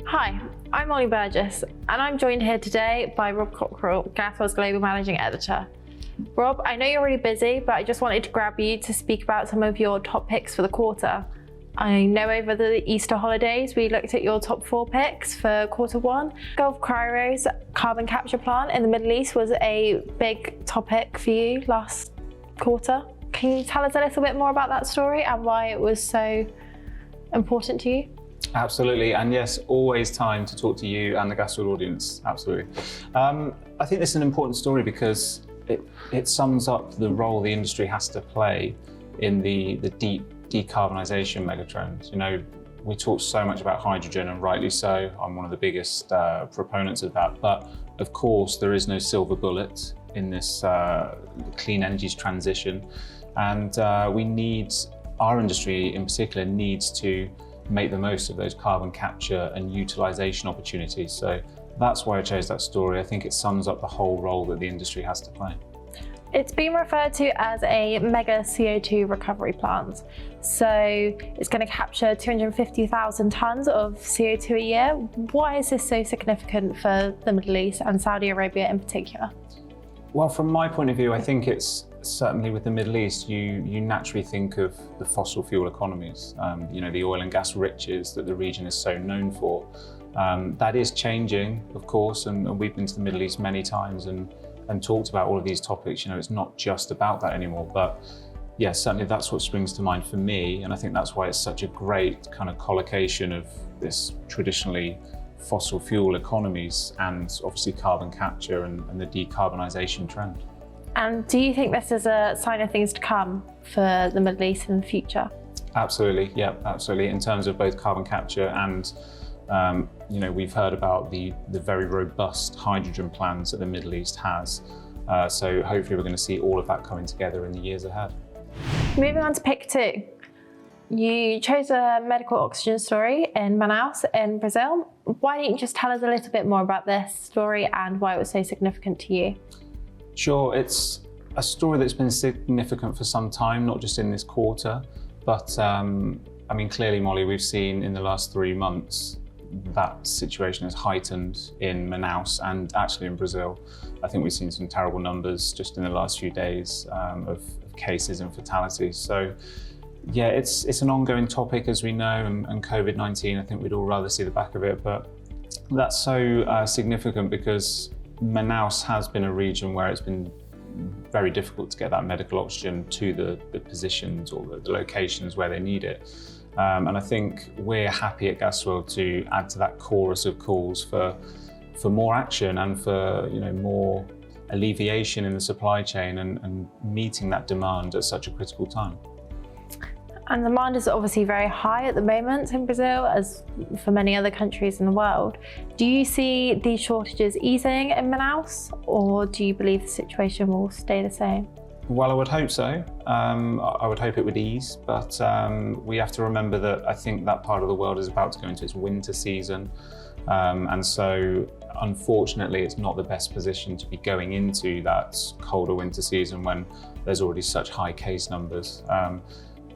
Hi, I'm Molly Burgess, and I'm joined here today by Rob Cockerill, gasworld's Global Managing Editor. Rob, I know you're really busy, but I just wanted to grab you to speak about some of your top picks for the quarter. I know over the Easter holidays, we looked at your top 4 picks for Q1. Gulf Cairo's carbon capture plant in the Middle East was a big topic for you last quarter. Can you tell us a little bit more about that story and why it was so important to you? Absolutely, and yes, always time to talk to you and the gasworld audience, absolutely. I think this is an important story because it sums up the role the industry has to play in the deep decarbonisation megatrend. You know, we talk so much about hydrogen, and rightly so. I'm one of the biggest proponents of that, but of course there is no silver bullet in this clean energies transition, and our industry in particular needs to make the most of those carbon capture and utilisation opportunities. So that's why I chose that story. I think it sums up the whole role that the industry has to play. It's been referred to as a mega CO2 recovery plant. So it's going to capture 250,000 tonnes of CO2 a year. Why is this so significant for the Middle East and Saudi Arabia in particular? Well, from my point of view, I think it's certainly with the Middle East, you naturally think of the fossil fuel economies, you know, the oil and gas riches that the region is so known for. That is changing, of course, and we've been to the Middle East many times and talked about all of these topics. You know, it's not just about that anymore, but yeah, certainly that's what springs to mind for me. And I think that's why it's such a great kind of collocation of this traditionally fossil fuel economies and obviously carbon capture and the decarbonisation trend. And do you think this is a sign of things to come for the Middle East in the future? Absolutely, yeah, absolutely. In terms of both carbon capture and, you know, we've heard about the very robust hydrogen plans that the Middle East has. So hopefully we're going to see all of that coming together in the years ahead. Moving on to pick 2. You chose a medical oxygen story in Manaus in Brazil. Why don't you just tell us a little bit more about this story and why it was so significant to you? Sure, it's a story that's been significant for some time, not just in this quarter, but I mean, clearly, Molly, we've seen in the last 3 months that situation has heightened in Manaus and actually in Brazil. I think we've seen some terrible numbers just in the last few days of cases and fatalities. So yeah, it's an ongoing topic, as we know, and COVID-19, I think we'd all rather see the back of it, but that's so significant because Manaus has been a region where it's been very difficult to get that medical oxygen to the positions or the locations where they need it. And I think we're happy at Gasworld to add to that chorus of calls for more action and for, you know, more alleviation in the supply chain and meeting that demand at such a critical time. And demand is obviously very high at the moment in Brazil, as for many other countries in the world. Do you see these shortages easing in Manaus, or do you believe the situation will stay the same? Well, I would hope so. I would hope it would ease, but we have to remember that I think that part of the world is about to go into its winter season. And so, unfortunately, it's not the best position to be going into that colder winter season when there's already such high case numbers.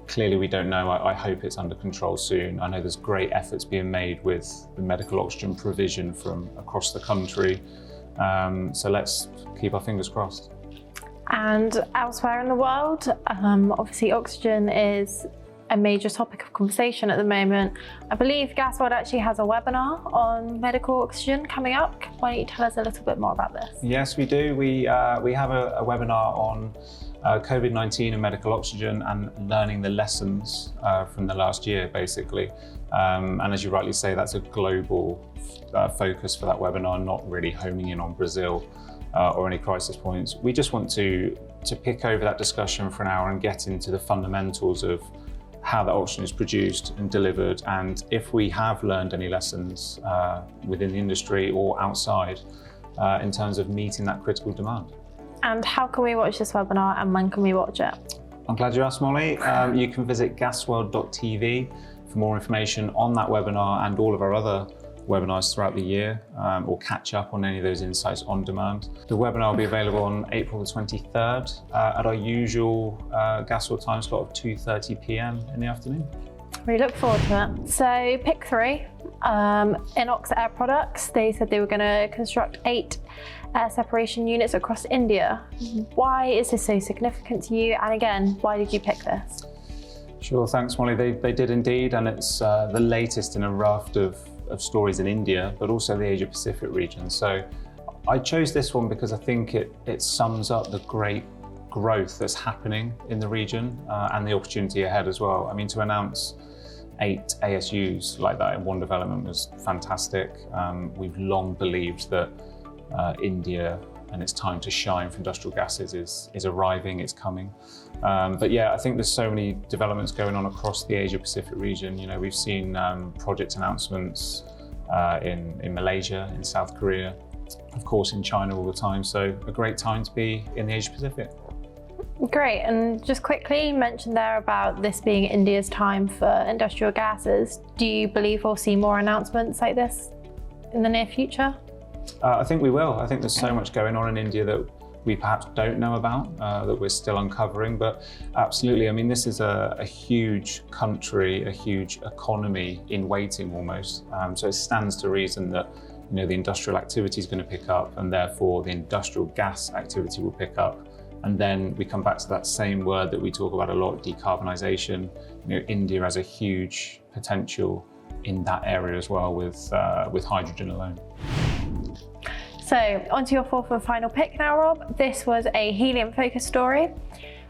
Clearly, we don't know. I hope it's under control soon. I know there's great efforts being made with the medical oxygen provision from across the country. So let's keep our fingers crossed. And elsewhere in the world, obviously oxygen is a major topic of conversation at the moment. I believe Gasworld actually has a webinar on medical oxygen coming up. Why don't you tell us a little bit more about this? Yes, we do. We have a webinar on COVID-19 and medical oxygen and learning the lessons from the last year, basically. And as you rightly say, that's a global focus for that webinar, not really homing in on Brazil or any crisis points. We just want to pick over that discussion for an hour and get into the fundamentals of how that oxygen is produced and delivered, and if we have learned any lessons within the industry or outside in terms of meeting that critical demand. And how can we watch this webinar and when can we watch it? I'm glad you asked, Molly. You can visit gasworld.tv for more information on that webinar and all of our other webinars throughout the year, or catch up on any of those insights on demand. The webinar will be available on April the 23rd at our usual Gasworld time slot of 2:30 p.m. in the afternoon. We look forward to it. So pick 3, Inox Air Products, they said they were going to construct 8 air separation units across India. Why is this so significant to you? And again, why did you pick this? Sure, thanks Molly. They did indeed, and it's the latest in a raft of stories in India, but also the Asia Pacific region. So I chose this one because I think it sums up the great growth that's happening in the region and the opportunity ahead as well. I mean, to announce 8 ASUs like that in one development was fantastic. We've long believed that India and its time to shine for industrial gases is arriving, it's coming. But yeah, I think there's so many developments going on across the Asia Pacific region. You know, we've seen project announcements in Malaysia, in South Korea, of course in China all the time. So a great time to be in the Asia Pacific. Great, and just quickly, you mentioned there about this being India's time for industrial gases. Do you believe we'll see more announcements like this in the near future? I think we will. I think there's so much going on in India that we perhaps don't know about, that we're still uncovering, but absolutely. I mean, this is a huge country, a huge economy in waiting almost. So it stands to reason that, you know, the industrial activity is going to pick up, and therefore the industrial gas activity will pick up. And then we come back to that same word that we talk about a lot, decarbonisation. You know, India has a huge potential in that area as well with hydrogen alone. So onto your fourth and final pick now, Rob. This was a helium-focused story.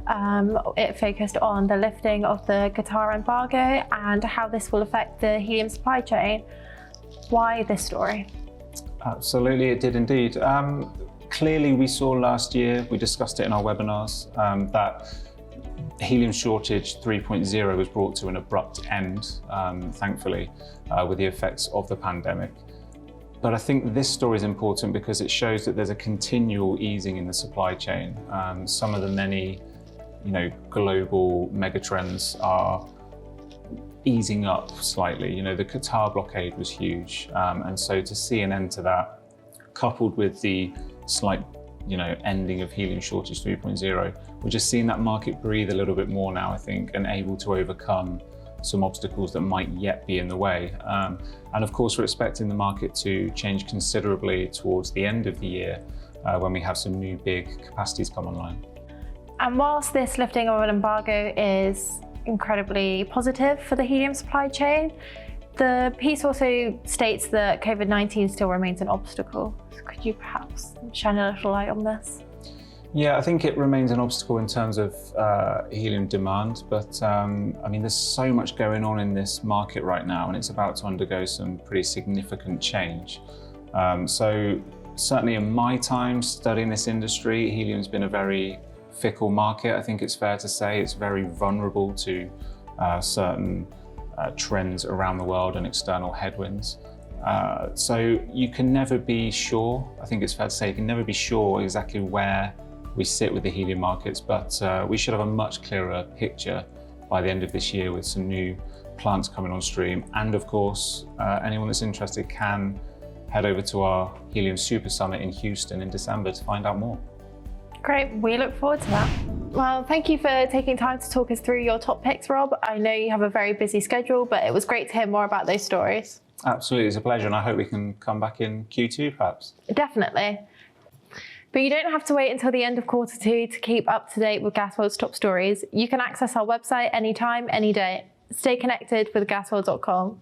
It focused on the lifting of the Qatar embargo and how this will affect the helium supply chain. Why this story? Absolutely, it did indeed. Clearly, we saw last year, we discussed it in our webinars, that helium shortage 3.0 was brought to an abrupt end, thankfully, with the effects of the pandemic. But I think this story is important because it shows that there's a continual easing in the supply chain. Some of the many, you know, global megatrends are easing up slightly. You know, the Qatar blockade was huge, and so to see an end to that, coupled with the slight, you know, ending of helium shortage 3.0, we're just seeing that market breathe a little bit more now, I think, and able to overcome some obstacles that might yet be in the way. And of course, we're expecting the market to change considerably towards the end of the year when we have some new big capacities come online. And whilst this lifting of an embargo is incredibly positive for the helium supply chain, the piece also states that COVID-19 still remains an obstacle. So could you perhaps shine a little light on this? Yeah, I think it remains an obstacle in terms of helium demand, but I mean, there's so much going on in this market right now, and it's about to undergo some pretty significant change. So certainly in my time studying this industry, helium's been a very fickle market. I think it's fair to say it's very vulnerable to certain trends around the world and external headwinds. So you can never be sure, I think it's fair to say, you can never be sure exactly where we sit with the helium markets, but we should have a much clearer picture by the end of this year with some new plants coming on stream. And of course, anyone that's interested can head over to our Helium Super Summit in Houston in December to find out more. Great, we look forward to that. Well, thank you for taking time to talk us through your top picks, Rob. I know you have a very busy schedule, but it was great to hear more about those stories. Absolutely, it's a pleasure, and I hope we can come back in Q2 perhaps. Definitely. But you don't have to wait until the end of quarter 2 to keep up to date with Gasworld's top stories. You can access our website anytime, any day. Stay connected with gasworld.com.